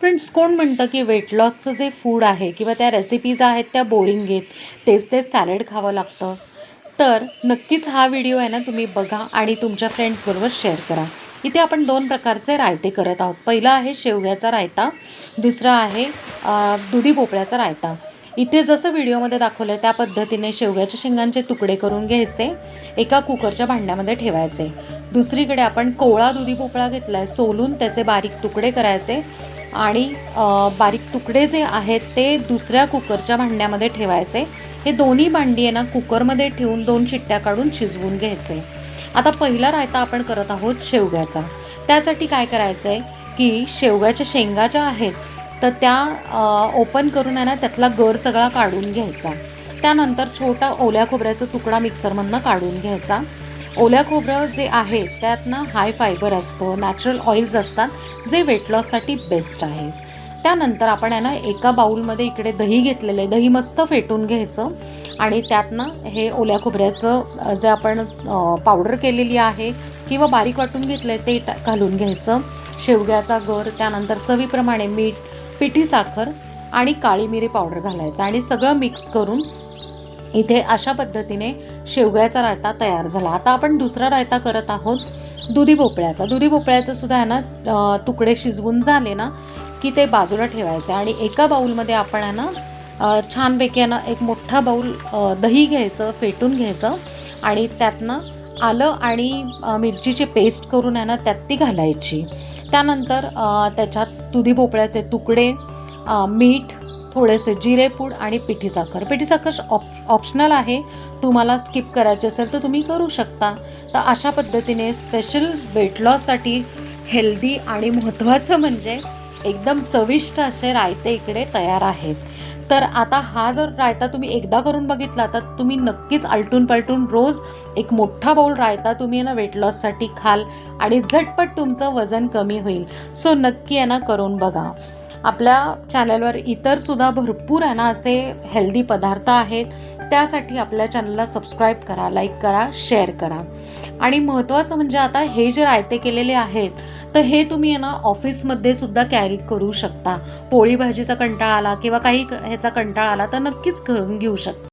Friends, कोण म्हणतं की वेट लॉसचं जे फूड आहे किंवा त्या रेसिपीज आहेत त्या बोरिंग आहेत, तेच तेच सॅलड खावं लागतं. तर नक्कीच हा व्हिडिओ आहे ना तुम्ही बघा आणि तुमच्या फ्रेंड्सबरोबर शेअर करा. इथे आपण 2 प्रकारचे रायते करत आहोत. पहिला आहे शेवग्याचा रायता, दुसरा आहे दुधी भोपळ्याचा रायता. इथे जसं व्हिडिओमध्ये दाखवलं आहे त्या पद्धतीने शेवग्याच्या शेंगांचे तुकडे करून घ्यायचे, एका कुकरच्या भांड्यामध्ये ठेवायचे. दुसरीकडे आपण कोवळा दुधी भोपळा घेतला आहे, सोलून त्याचे बारीक तुकडे करायचे आणि बारीक तुकडे जे आहेत ते दुसऱ्या कुकरच्या भांड्यामध्ये ठेवायचे. हे दोन्ही भांडी आहे ना कुकरमध्ये ठेवून 2 शिट्ट्या काढून शिजवून घ्यायचे. आता पहिला रायता आपण करत आहोत शेवग्याचा. त्यासाठी काय करायचं आहे की शेवग्याच्या शेंगा ज्या आहेत तर त्या ओपन करून आहे ना त्यातला गर सगळा काढून घ्यायचा. त्यानंतर छोटा ओल्या खोबऱ्याचा तुकडा मिक्सरमधनं काढून घ्यायचा. ओल्या खोबरं जे आहे त्यात ना हाय फायबर असतं, नॅचरल ऑइल्स असतात, जे वेट लॉससाठी बेस्ट आहे. त्यानंतर आपण आहे ना एका बाउलमध्ये इकडे दही घेतलेलं आहे. दही मस्त फेटून घ्यायचं आणि त्यात ना हे ओल्या खोबऱ्याचं जे आपण पावडर केलेली आहे किंवा बारीक वाटून घेतलं आहे ते घालून घ्यायचं. शेवग्याचा गर, त्यानंतर चवीप्रमाणे मीठ, पिठी साखर आणि काळी मिरी पावडर घालायचं आणि सगळं मिक्स करून इथे अशा पद्धतीने शेवग्याचा रायता तयार झाला. आता आपण दुसरा रायता करत आहोत दुधी भोपळ्याचा. दुधी भोपळ्याचं सुद्धा आहे ना तुकडे शिजवून झाले ना की ते बाजूला ठेवायचे आणि एका बाऊलमध्ये आपण आहे ना छानपैकी आहे ना एक मोठा बाऊल दही घ्यायचं, फेटून घ्यायचं आणि त्यातनं आलं आणि मिरचीची पेस्ट करून आहे ना त्यात ती घालायची. त्यानंतर त्याच्यात दुधी भोपळ्याचे तुकडे, मीठ, थोडेसे जिरेपूड आणि पिठी साखर ऑप्शनल आहे. तुम्हाला स्किप करायचे असेल तर तुम्ही करू शकता. तर अशा पद्धतीने स्पेशल वेट लॉससाठी हेल्दी आणि महत्त्वाचं म्हणजे एकदम चविष्ट असे रायते इकडे तयार आहेत. तर आता हा जर रायता तुम्ही एकदा करून बघितला तर तुम्ही नक्कीच आलटून पलटून रोज एक मोठा बाऊल रायता तुम्ही ना वेट लॉससाठी खाल आणि झटपट तुमचं वजन कमी होईल. सो नक्की आहे ना करून बघा. आपल्या चॅनलवर इतरसुद्धा भरपूर आहे ना असे हेल्दी पदार्थ आहेत. त्यासाठी आपल्या चॅनलला सबस्क्राईब करा, लाईक करा, शेअर करा. आणि महत्त्वाचं म्हणजे आता हे जे रायते केलेले आहेत तर हे तुम्ही आहे ना ऑफिसमध्ये सुद्धा कॅरी करू शकता. पोळी भाजीचा कंटाळा आला किंवा काही ह्याचा कंटाळा आला तर नक्कीच करून घेऊ शकता.